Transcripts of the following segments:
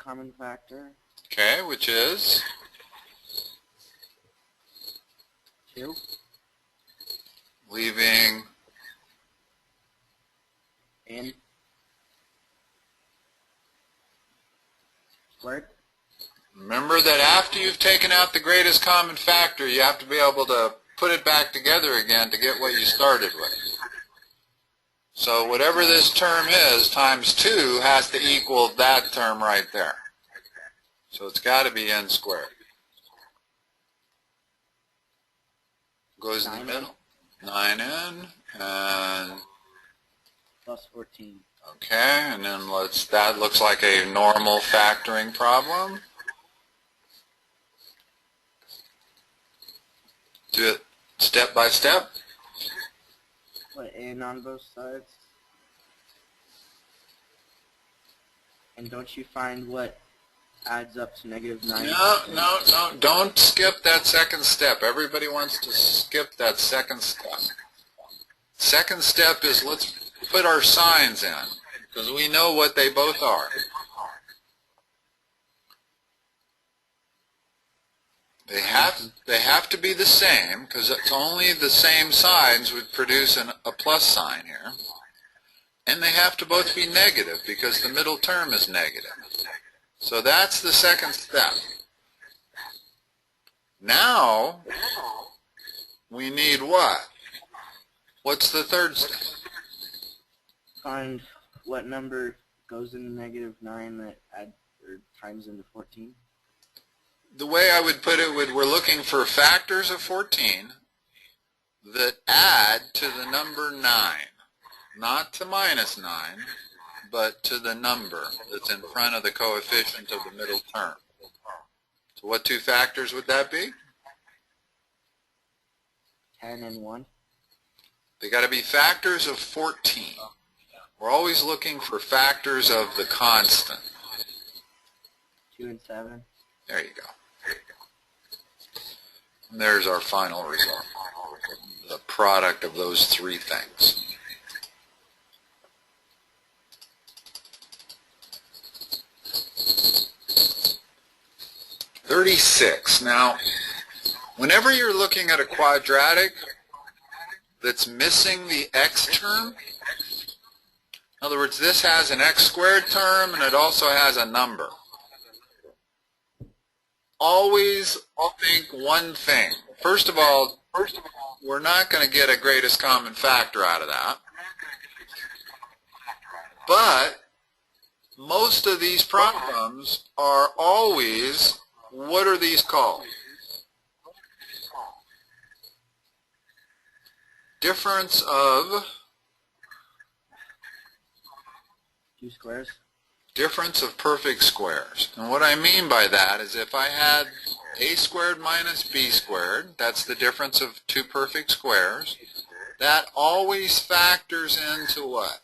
common factor. Okay, which is? 2. Leaving N squared. Remember that after you've taken out the greatest common factor, you have to be able to put it back together again to get what you started with. So whatever this term is times 2 has to equal that term right there. So it's got to be n squared. Goes in the middle. 9n and plus 14. Okay, and then that looks like a normal factoring problem. Do it step by step. Put n on both sides. And don't you find what adds up to -9? No. Don't skip that second step. Everybody wants to skip that second step. Second step is let's put our signs in, because we know what they both are. They have to be the same, because it's only the same signs would produce a plus sign here. And they have to both be negative, because the middle term is negative. So that's the second step. Now, we need what? What's the third step? Find what number goes into -9 that times into 14. The way I would put it would, we're looking for factors of 14 that add to the number 9. Not to -9, but to the number that's in front of the coefficient of the middle term. So what two factors would that be? 10 and 1. They got to be factors of 14. We're always looking for factors of the constant. 2 and 7. There you go. And there's our final result. The product of those three things. (36). Now, whenever you're looking at a quadratic that's missing the x term, in other words, this has an x squared term and it also has a number. Always think one thing. First of all, we're not going to get a greatest common factor out of that. But most of these problems are always, what are these called? Difference of 2 squares. Difference of perfect squares. And what I mean by that is if I had a squared minus b squared, that's the difference of two perfect squares, that always factors into what?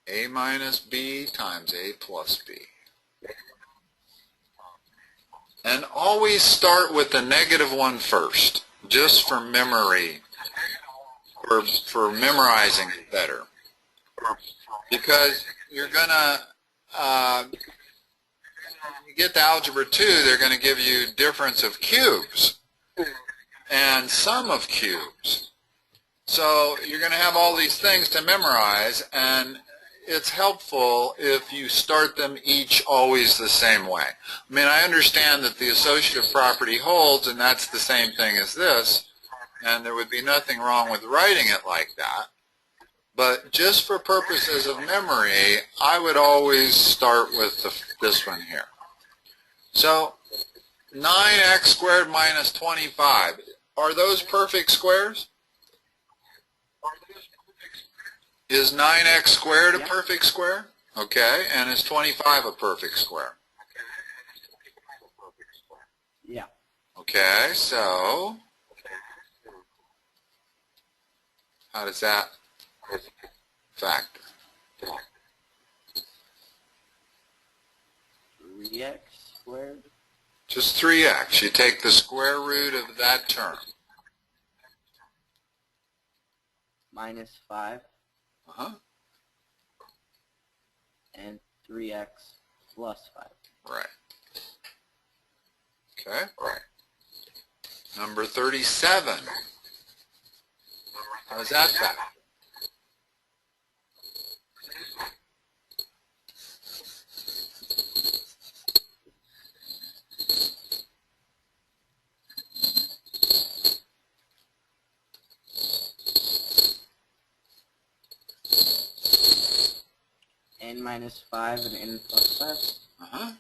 A minus b times a plus b. And always start with the negative one first, just for memory. For memorizing it better, because you're gonna you get to algebra 2, they're going to give you difference of cubes and sum of cubes. So you're going to have all these things to memorize, and it's helpful if you start them each always the same way. I mean, I understand that the associative property holds, and that's the same thing as this. And there would be nothing wrong with writing it like that. But just for purposes of memory, I would always start with this one here. So 9x squared minus 25. Are those perfect squares? Is 9x squared a perfect square? Okay. And is 25 a perfect square? Yeah. Okay. So how does that factor? 3x squared. Just 3x. You take the square root of that term. Minus 5. Uh-huh. And 3x plus 5. Right. Okay. Number 37. How does that factor? N minus 5 and n plus 5. Uh-huh.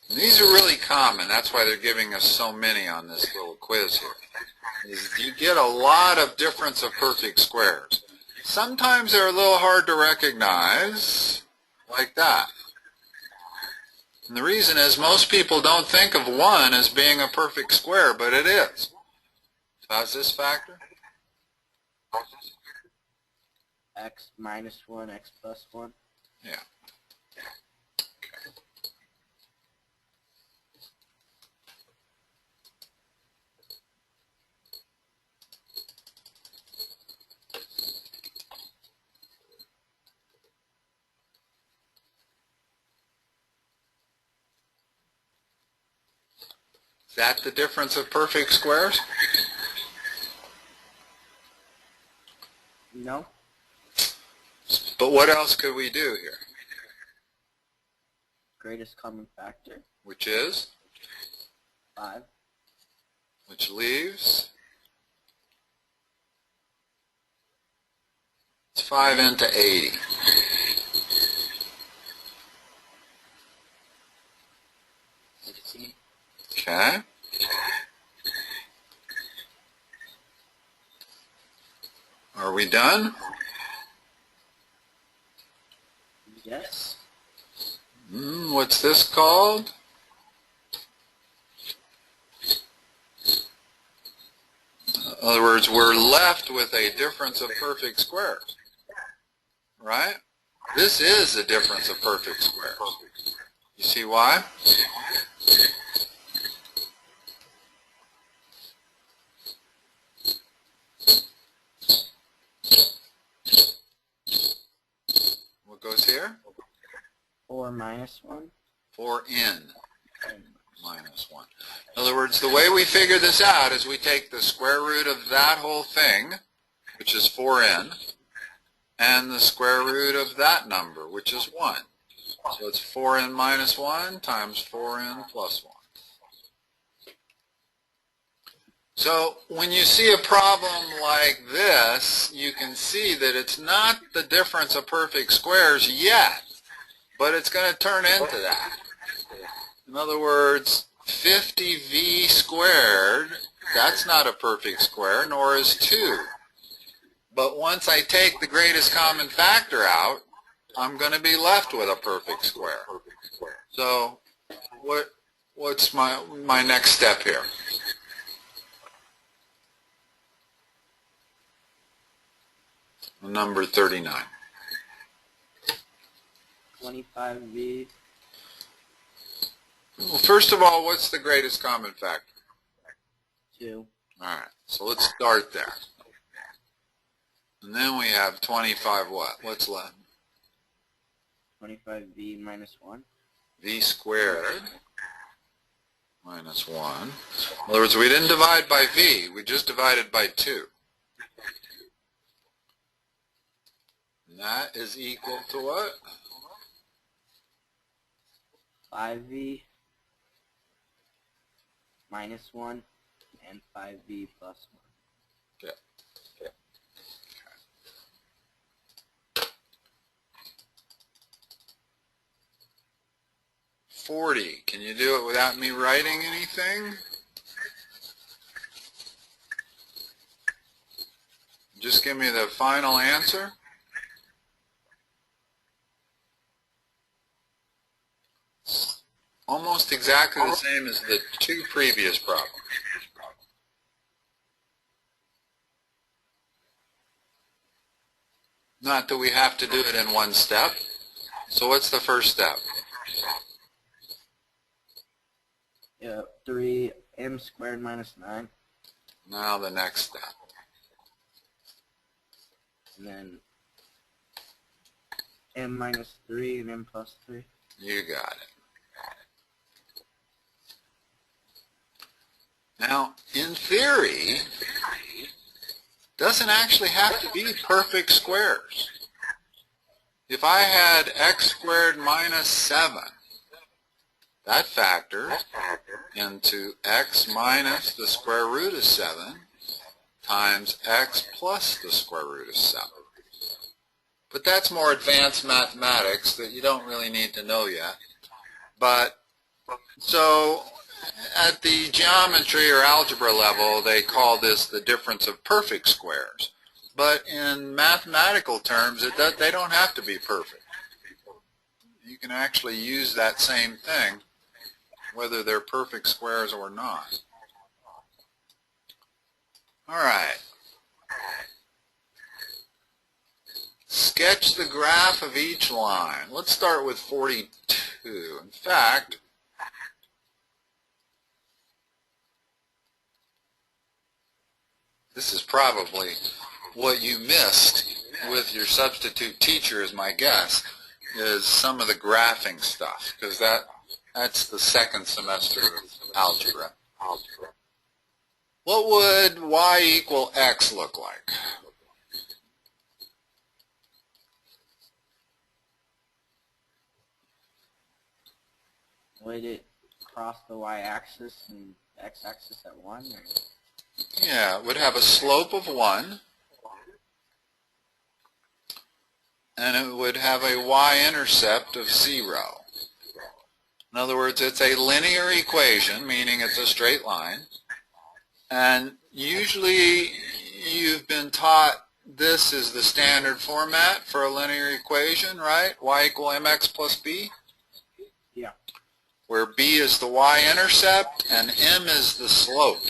And these are really common. That's why they're giving us so many on this little quiz here. You get a lot of difference of perfect squares. Sometimes they're a little hard to recognize, like that. And the reason is most people don't think of 1 as being a perfect square, but it is. So how's this factor? X minus 1, x plus 1. Yeah. Is that the difference of perfect squares? No. But what else could we do here? Greatest common factor. Which is? 5. Which leaves? It's 5 into 80. Okay. Are we done? Yes. What's this called? In other words, we're left with a difference of perfect squares. Right? This is a difference of perfect squares. You see why? What goes here? 4 minus 1. 4n minus 1. In other words, the way we figure this out is we take the square root of that whole thing, which is 4n, and the square root of that number, which is 1. So it's 4n minus 1 times 4n plus 1. So when you see a problem like this, you can see that it's not the difference of perfect squares yet, but it's going to turn into that. In other words, 50v squared, that's not a perfect square, nor is 2. But once I take the greatest common factor out, I'm going to be left with a perfect square. So what's my next step here? Number 39. 25v. Well, first of all, what's the greatest common factor? 2. All right, so let's start there. And then we have 25 what? What's left? 25v minus 1. V squared minus 1. In other words, we didn't divide by v, we just divided by 2. And that is equal to what? 5v minus 1 and 5v plus 1. Okay. 40. Can you do it without me writing anything? Just give me the final answer. Almost exactly the same as the 2 previous problems. Not that we have to do it in one step. So what's the first step? Yeah, 3m squared minus 9. Now the next step. And then m minus 3 and m plus 3. You got it. Now, in theory, doesn't actually have to be perfect squares. If I had x squared minus 7, that factors into x minus the square root of 7 times x plus the square root of 7. But that's more advanced mathematics that you don't really need to know yet. But so at the geometry or algebra level, they call this the difference of perfect squares. But in mathematical terms, they don't have to be perfect. You can actually use that same thing, whether they're perfect squares or not. All right. Sketch the graph of each line. Let's start with 42. In fact, this is probably what you missed with your substitute teacher, is my guess, is some of the graphing stuff, because that's the second semester of algebra. What would y equal x look like? Would it cross the y-axis and x-axis at 1? Or? Yeah, it would have a slope of 1, and it would have a y-intercept of 0. In other words, it's a linear equation, meaning it's a straight line. And usually you've been taught this is the standard format for a linear equation, right? Y equal mx plus b. Yeah. Where b is the y-intercept and m is the slope.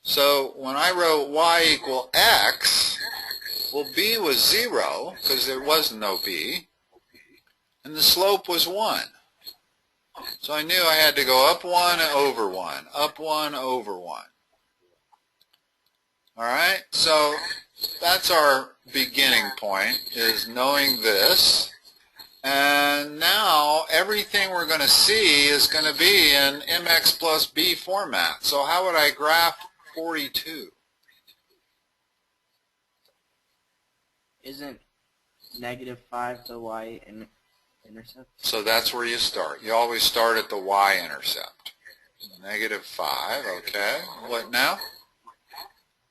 So when I wrote y equal x, well, b was 0 because there was no b, and the slope was 1. So I knew I had to go up 1 over 1, up 1 over 1. All right, so that's our beginning point, is knowing this. And now everything we're going to see is going to be in mx plus b format. So how would I graph 42? Isn't -5 the y-intercept? So that's where you start. You always start at the y-intercept. -5, okay. What now?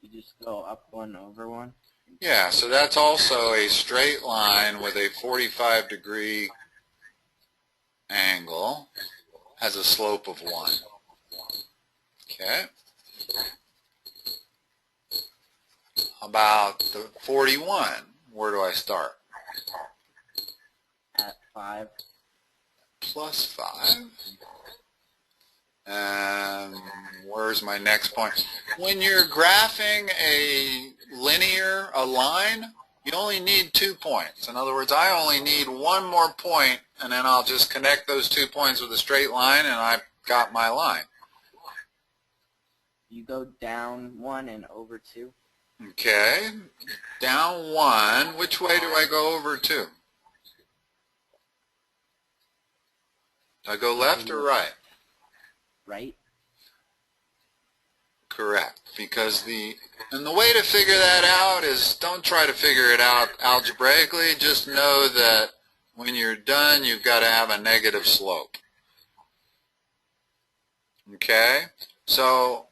You just go up 1 over 1? Yeah, so that's also a straight line with a 45-degree angle, has a slope of 1. Okay. How about the 41? Where do I start? At 5. Plus 5. And where's my next point? When you're graphing a line, you only need 2 points. In other words, I only need one more point, and then I'll just connect those 2 points with a straight line, and I've got my line. You go down 1 and over 2? Okay. Down 1. Which way do I go over 2? Do I go left or right? Right? Correct. Because the way to figure that out is, don't try to figure it out algebraically. Just know that when you're done, you've got to have a negative slope. Okay? So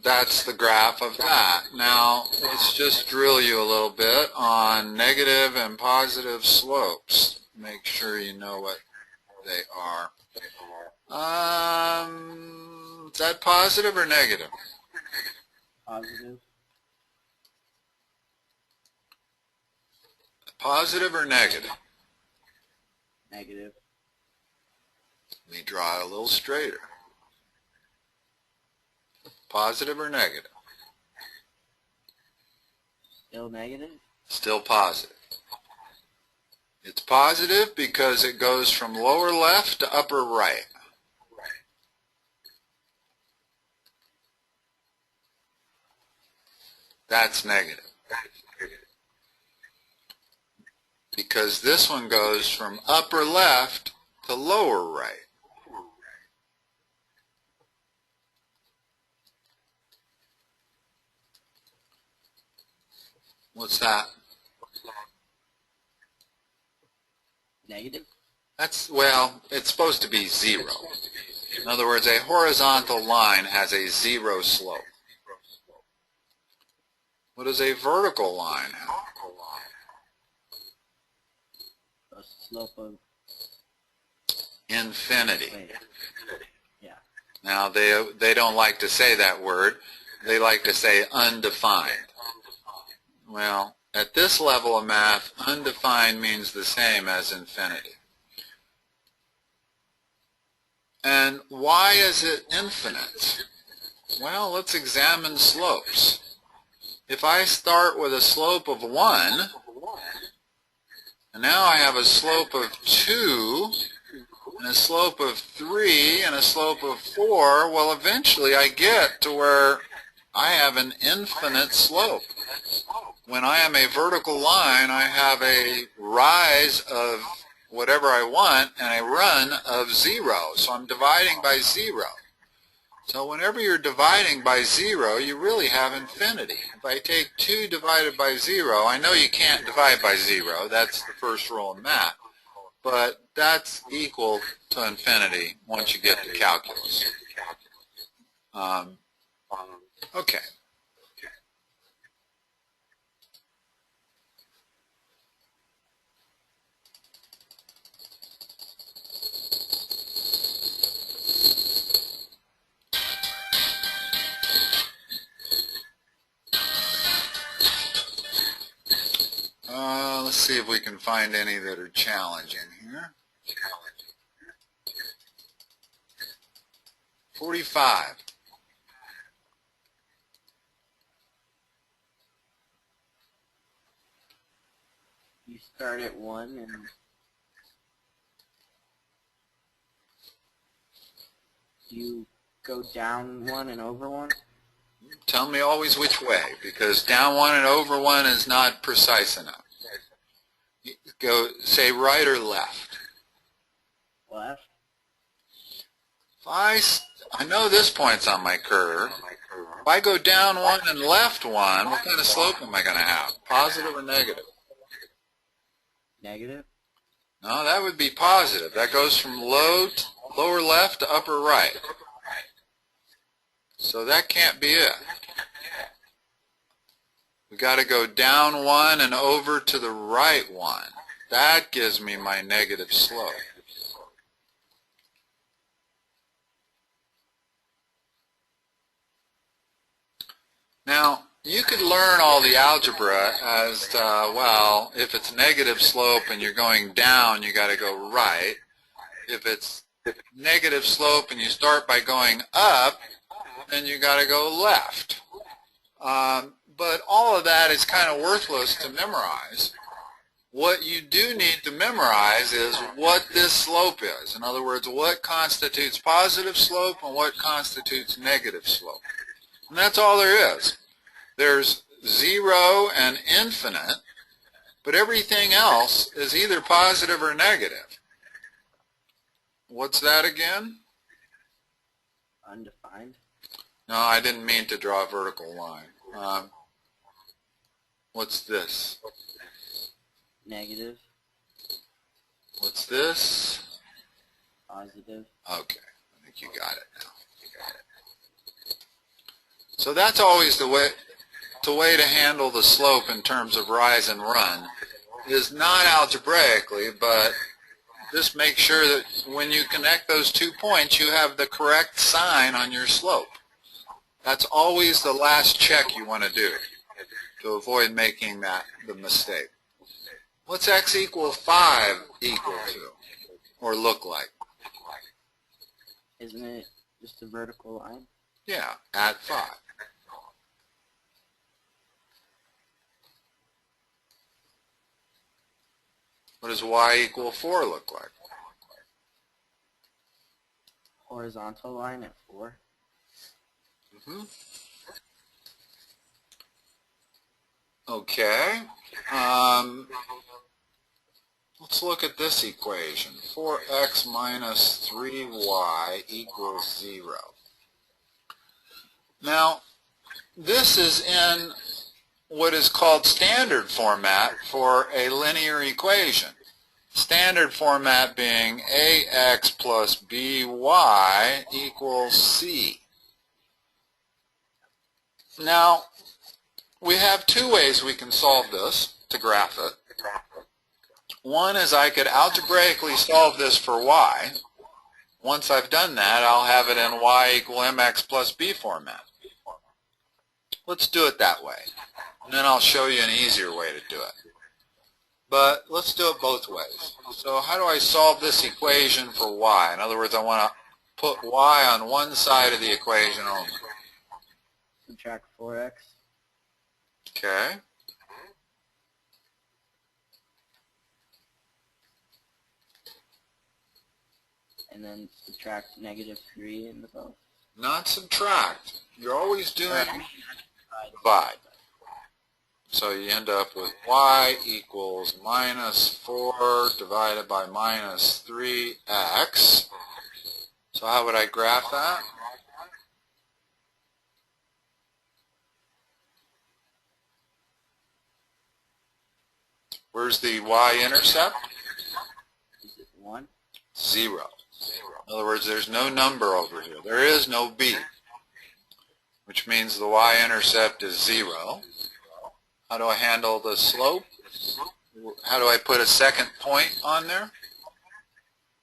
that's the graph of that. Now, let's just drill you a little bit on negative and positive slopes. Make sure you know what they are. Is that positive or negative? Positive. Positive or negative? Negative. Let me draw it a little straighter. Positive or negative? Still negative? Still positive. It's positive because it goes from lower left to upper right. That's negative. because this one goes from upper left to lower right. What's that? Negative? That's, well, it's supposed to be 0. In other words, a horizontal line has a 0 slope. What does a vertical line have? A slope of infinity. Yeah. Now, they don't like to say that word. They like to say undefined. Well, at this level of math, undefined means the same as infinity. And why is it infinite? Well, let's examine slopes. If I start with a slope of 1, and now I have a slope of 2, and a slope of 3, and a slope of 4, well, eventually I get to where I have an infinite slope. When I am a vertical line, I have a rise of whatever I want and a run of 0. So I'm dividing by 0. So whenever you're dividing by 0, you really have infinity. If I take 2 divided by 0, I know you can't divide by 0. That's the first rule of math. But that's equal to infinity once you get to calculus. Okay. Let's see if we can find any that are challenging here. 45. You start at 1 and you go down 1 and over 1? Tell me always which way, because down 1 and over 1 is not precise enough. Go, say right or left. Left. If I know this point's on my curve. If I go down 1 and left 1, what kind of slope am I going to have? Positive or negative? Negative? No, that would be positive. That goes from lower left to upper right. So that can't be it. We got to go down 1 and over to the right 1. That gives me my negative slope. Now, you could learn all the algebra as, well, if it's negative slope and you're going down, you got to go right. If it's negative slope and you start by going up, then you got to go left. But all of that is kind of worthless to memorize. What you do need to memorize is what this slope is. In other words, what constitutes positive slope and what constitutes negative slope. And that's all there is. There's 0 and infinite, but everything else is either positive or negative. What's that again? Undefined. No, I didn't mean to draw a vertical line. What's this? Negative. What's this? Positive. Okay, I think you got it now. So that's always the way to handle the slope in terms of rise and run, is not algebraically, but just make sure that when you connect those 2 points, you have the correct sign on your slope. That's always the last check you want to do to avoid making the mistake. What's x equal 5 equal to, or look like? Isn't it just a vertical line? Yeah, at 5. What does y equal 4 look like? Horizontal line at 4. Okay. let's look at this equation. 4x minus 3y equals 0. Now, this is in what is called standard format for a linear equation. Standard format being ax plus by equals c. Now, we have two ways we can solve this to graph it. One is I could algebraically solve this for y. Once I've done that, I'll have it in y equal mx plus b format. Let's do it that way, and then I'll show you an easier way to do it. But let's do it both ways. So how do I solve this equation for y? In other words, I want to put y on one side of the equation only. Subtract 4x. Okay. And then subtract negative 3 in the both. Not subtract. You're always doing divide. So you end up with y equals minus 4 divided by minus 3x. So how would I graph that? Where's the y-intercept? Is it 1? 0. In other words, there's no number over here. There is no b, which means the y-intercept is 0. How do I handle the slope? How do I put a second point on there?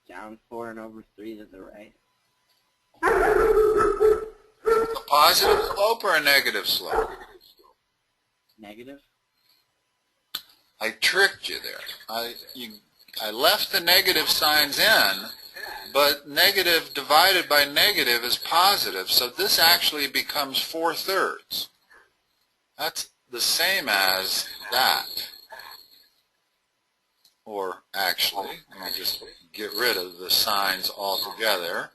Down 4 and over 3 to the right. A positive slope or a negative slope? Negative? I tricked you there. I left the negative signs in, but negative divided by negative is positive, so this actually becomes 4/3. That's the same as that. Or actually, let me just get rid of the signs altogether.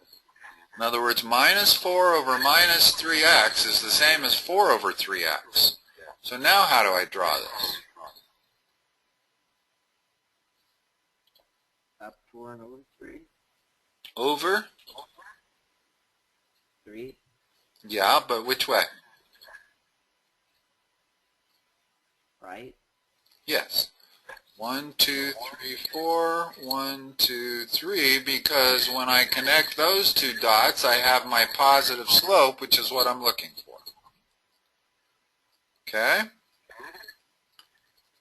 In other words, minus 4 over minus 3x is the same as 4 over 3x. So now how do I draw this? Up 4 and over 3. Over? 3. Yeah, but which way? Right? Yes. 1, 2, 3, 4, 1, 2, 3, because when I connect those two dots, I have my positive slope, which is what I'm looking for. Okay?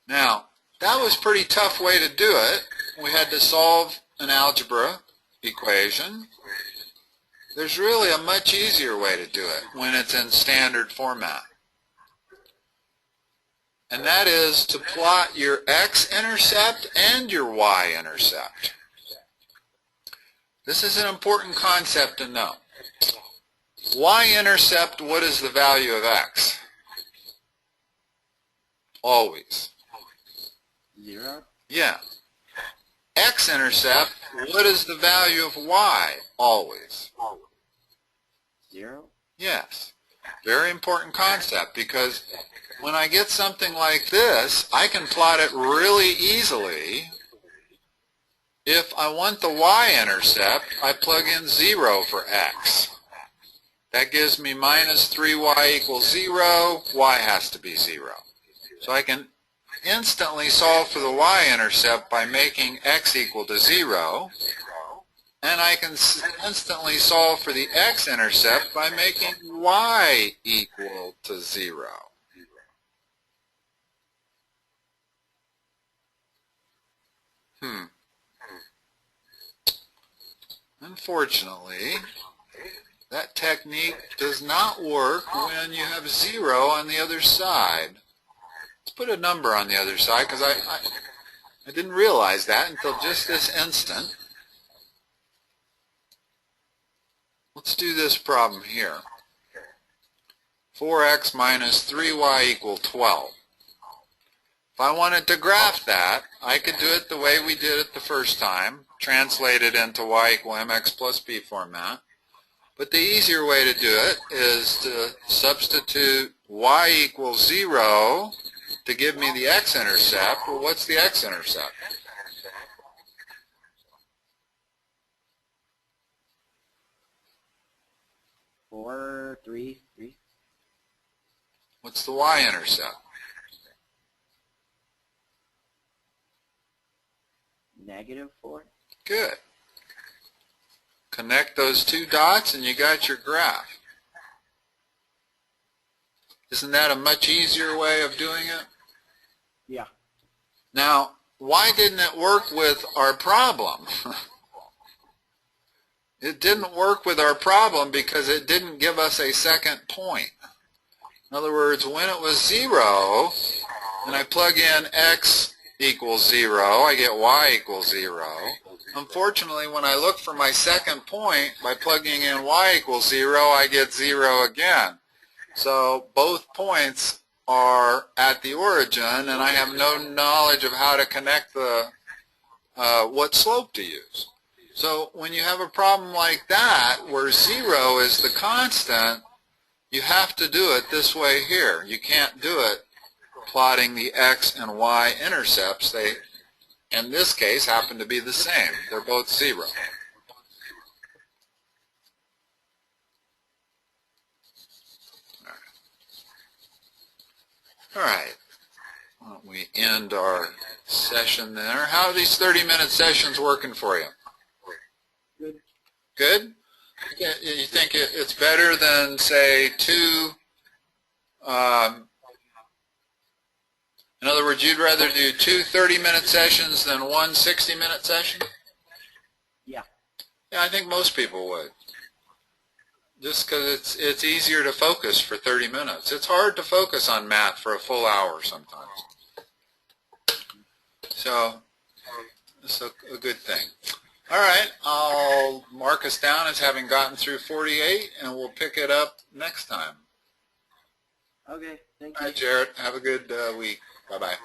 Now, that was a pretty tough way to do it. We had to solve an algebra equation. There's really a much easier way to do it when it's in standard format. And that is to plot your x-intercept and your y-intercept. This is an important concept to know. Y-intercept, what is the value of x? Always. 0? Yeah. X-intercept, what is the value of y? Always. 0? Yes. Very important concept, because when I get something like this, I can plot it really easily. If I want the y-intercept, I plug in 0 for x. That gives me minus 3y equals 0. Y has to be 0. So I can instantly solve for the y-intercept by making x equal to 0. And I can instantly solve for the x-intercept by making y equal to 0. Unfortunately, that technique does not work when you have 0 on the other side. Let's put a number on the other side, because I didn't realize that until just this instant. Let's do this problem here. 4x minus 3y equal 12. If I wanted to graph that, I could do it the way we did it the first time, translate it into y equal mx plus b format. But the easier way to do it is to substitute y equals 0 to give me the x-intercept. Well, what's the x-intercept? 4, 3, 3. What's the y-intercept? -4. Good. Connect those two dots and you got your graph. Isn't that a much easier way of doing it? Yeah. Now, why didn't it work with our problem? It didn't work with our problem because it didn't give us a second point. In other words, when it was 0, and I plug in x equals 0, I get y equals 0. Unfortunately, when I look for my second point, by plugging in y equals 0, I get 0 again. So both points are at the origin, and I have no knowledge of how to connect the what slope to use. So when you have a problem like that, where 0 is the constant, you have to do it this way here. You can't do it plotting the x and y intercepts. They, in this case, happen to be the same. They're both 0. All right. Why don't we end our session there? How are these 30-minute sessions working for you? Good. Good? You think it's better than, say, 2, in other words, you'd rather do 2 30-minute sessions than 1 60-minute session? Yeah. Yeah, I think most people would. Just because it's easier to focus for 30 minutes. It's hard to focus on math for a full hour sometimes. So, it's a good thing. All right, I'll mark us down as having gotten through 48, and we'll pick it up next time. Okay, thank you. All right, Jared, have a good week. Bye-bye.